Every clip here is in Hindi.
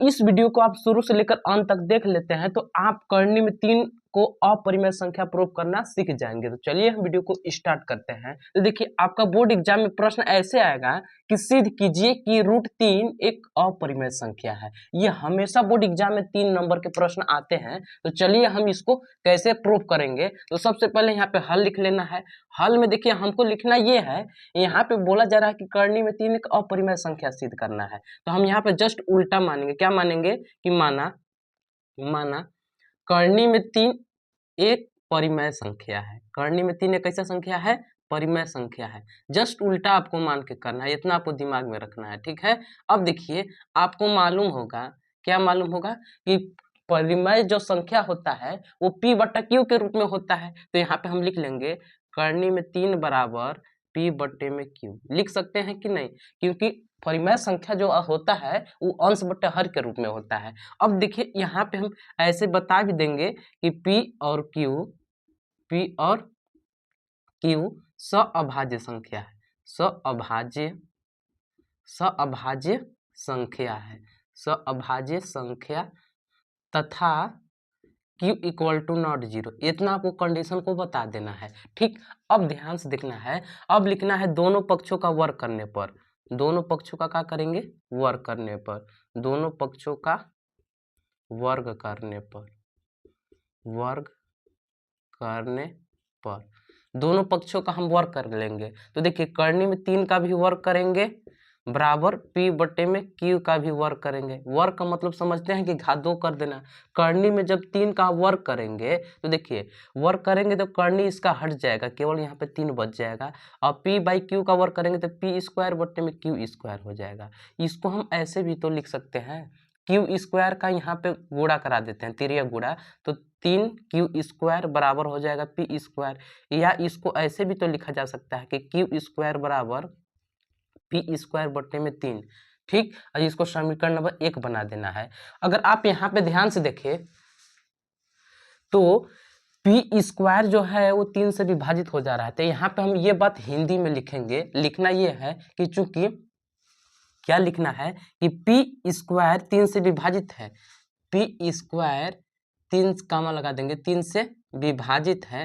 इस वीडियो को आप शुरू से लेकर अंत तक देख लेते हैं तो आप करनी में 3 को अपरिमेय संख्या प्रूव करना सीख जाएंगे। तो चलिए हम वीडियो को स्टार्ट करते हैं। तो देखिए आपका बोर्ड एग्जाम में प्रश्न ऐसे आएगा कि सिद्ध कीजिए कि √3 एक अपरिमेय संख्या है। ये हमेशा बोर्ड एग्जाम में 3 नंबर के प्रश्न आते हैं। तो चलिए हम इसको कैसे प्रूव करेंगे। तो सबसे पहले यहाँ पे हल लिख लेना है। हल में देखिए हमको लिखना ये है, यहाँ पे बोला जा रहा है कि करनी में 3 एक अपरिमेय संख्या सिद्ध करना है। तो हम यहाँ पे जस्ट उल्टा मानेंगे। क्या मानेंगे कि माना करनी में 3 एक परिमेय संख्या है। करनी में 3 एक कैसा संख्या है? परिमेय संख्या है। जस्ट उल्टा आपको मान के करना है, इतना आपको दिमाग में रखना है, ठीक है। अब देखिए आपको मालूम होगा, क्या मालूम होगा कि परिमेय जो संख्या होता है वो P/Q के रूप में होता है। तो यहाँ पे हम लिख लेंगे करनी में 3 बराबर P/Q। लिख सकते हैं कि नहीं? क्योंकि परिमेय संख्या जो होता है वो अंश बटे हर के रूप में होता है। अब देखिए यहाँ पे हम ऐसे बता भी देंगे कि P और Q सअभाज्य संख्या है। सअभाज्य संख्या है। सअभाज्य संख्या तथा Q = नॉट 0। इतना आपको कंडीशन को बता देना है, ठीक। अब ध्यान से देखना है। अब लिखना है दोनों पक्षों का वर्ग करने पर। दोनों पक्षों का क्या करेंगे? वर्ग करने पर। दोनों पक्षों का वर्ग करने पर। वर्ग करने पर दोनों पक्षों का हम वर्ग कर लेंगे। तो देखिए करनी में 3 का भी वर्ग करेंगे बराबर P/Q का भी वर्ग करेंगे। वर्ग का मतलब समझते हैं कि घात 2 कर देना। करनी में जब 3 का वर्ग करेंगे तो देखिए वर्ग करेंगे तो करनी इसका हट जाएगा, केवल यहाँ पे 3 बच जाएगा। और P/Q का वर्ग करेंगे तो P² हो जाएगा। इसको हम ऐसे भी तो लिख सकते हैं, Q² का यहाँ पे गुणा करा देते हैं, तिर्यक गुणा। तो 3Q² बराबर हो जाएगा P²। या इसको ऐसे भी तो लिखा जा सकता है कि Q² बराबर P²/3, ठीक। और इसको समीकरण नंबर 1 बना देना है। अगर आप यहाँ पे ध्यान से देखें तो P² जो है वो 3 से विभाजित हो जा रहा है। तो यहाँ पे हम ये बात हिंदी में लिखेंगे। लिखना ये है कि चूंकि क्या लिखना है कि P² 3 से विभाजित है। P² 3 कामा लगा देंगे, 3 से विभाजित है।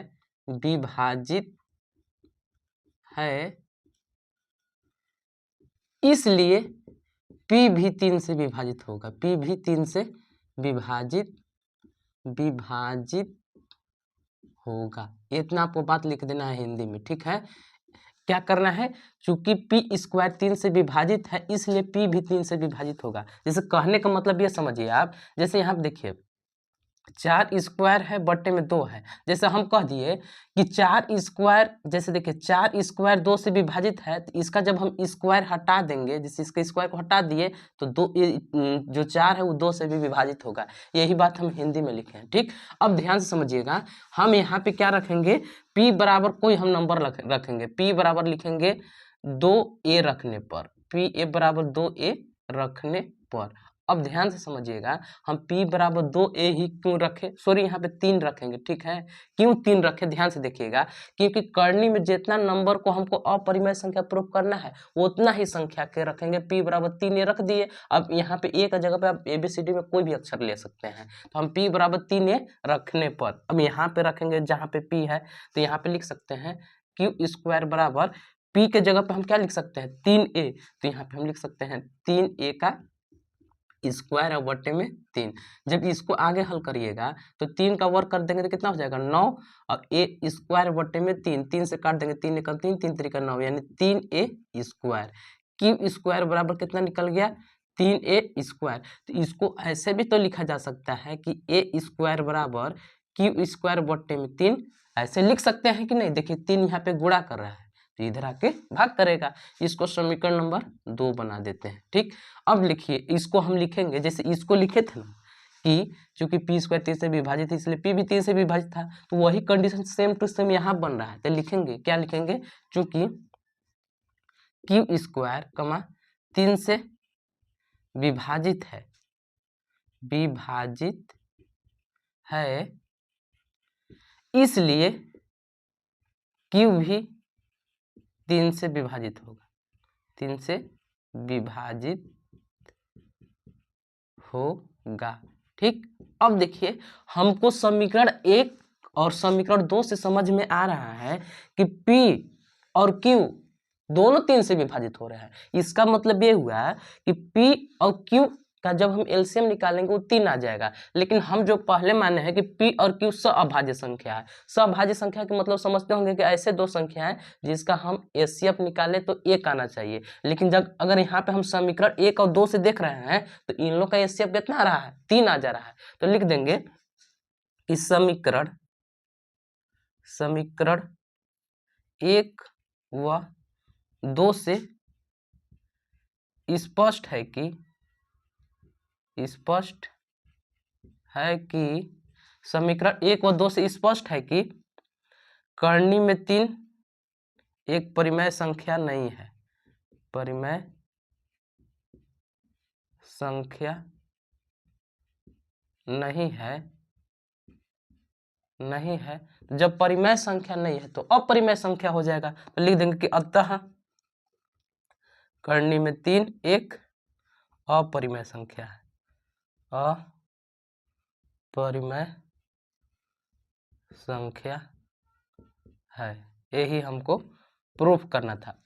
इसलिए P भी 3 से विभाजित होगा। P भी 3 से विभाजित होगा। इतना आपको बात लिख देना है हिंदी में, ठीक है। क्या करना है? चूंकि P² 3 से विभाजित है इसलिए P भी 3 से विभाजित होगा। जैसे कहने का मतलब ये समझिए आप, जैसे यहाँ देखिए 4² है बट्टे में 2 है। जैसे हम कह दिए कि 4², जैसे देखिए 4² 2 से विभाजित है तो इसका जब हम स्क्वायर हटा देंगे, जैसे इसके स्क्वायर को हटा दिए तो जो 4 है वो 2 से भी विभाजित होगा। यही बात हम हिंदी में लिखे हैं, ठीक। अब ध्यान से समझिएगा, हम यहाँ पे क्या रखेंगे? P बराबर कोई हम नंबर रखेंगे। P बराबर लिखेंगे 2A रखने पर। P बराबर 2A रखने पर। अब ध्यान से समझिएगा, हम P बराबर 2A ही क्यों रखे? सॉरी यहाँ पे 3 रखेंगे, ठीक है। क्यों 3 रखे? ध्यान से देखिएगा, क्योंकि करनी में जितना नंबर को हमको अपरिमेय संख्या प्रूफ करना है वो उतना ही संख्या के रखेंगे। P बराबर 3 ये रख दिए। अब यहाँ पे A का जगह पे आप ABCD में कोई भी अक्षर ले सकते हैं। तो हम P बराबर 3 ये रखने पर अब यहाँ पे रखेंगे जहाँ पे P है, तो यहाँ पे लिख सकते हैं Q² बराबर P के जगह पे हम क्या लिख सकते हैं? 3A। तो यहाँ पे हम लिख सकते हैं 3A का स्क्वायर और बट्टे में 3। जब इसको आगे हल करिएगा तो 3 का वर्ग कर देंगे तो कितना हो जाएगा? 9। और A² बट्टे में 3, 3 से काट देंगे, 3 × 3, 3 × 3 = 9, यानी 3A²। Q² बराबर कितना निकल गया? 3A²। तो इसको ऐसे भी तो लिखा जा सकता है कि A² बराबर Q² बट्टे में 3। ऐसे लिख सकते हैं कि नहीं? देखिए 3 यहाँ पे गुणा कर रहा है तो इधर आके भाग करेगा। इसको समीकरण नंबर 2 बना देते हैं, ठीक। अब लिखिए, इसको हम लिखेंगे जैसे इसको लिखे थे ना कि चूंकि P² 3 से विभाजित है इसलिए P भी 3 से विभाजित था, तो वही कंडीशन सेम टू सेम यहाँ बन रहा है। तो लिखेंगे, क्या लिखेंगे? चूंकि Q², 3 से विभाजित है इसलिए Q भी 3 से विभाजित होगा। 3 से विभाजित होगा। ठीक, अब देखिए हमको समीकरण 1 और समीकरण 2 से समझ में आ रहा है कि P और Q दोनों 3 से विभाजित हो रहे हैं। इसका मतलब ये हुआ कि P और Q का जब हम एलसीएम निकालेंगे वो 3 आ जाएगा, लेकिन हम जो पहले माने हैं कि P और Q सअभाज्य संख्या है। सअभाज्य संख्या के मतलब समझते होंगे कि ऐसे दो संख्या है जिसका हम एचसीएफ निकाले तो 1 आना चाहिए, लेकिन जब अगर यहाँ पे हम समीकरण 1 और 2 से देख रहे हैं तो इन लोग का एचसीएफ कितना आ रहा है, 3 आ जा रहा है। तो लिख देंगे कि समीकरण 1 व 2 से स्पष्ट है कि समीकरण 1 व 2 से स्पष्ट है कि करनी में 3 एक परिमेय संख्या नहीं है। परिमेय संख्या नहीं है। जब परिमेय संख्या नहीं है तो अपरिमेय संख्या हो जाएगा। तो लिख देंगे कि अतः करनी में 3 एक अपरिमेय संख्या है। अपरिमेय संख्या है, यही हमको प्रूफ करना था।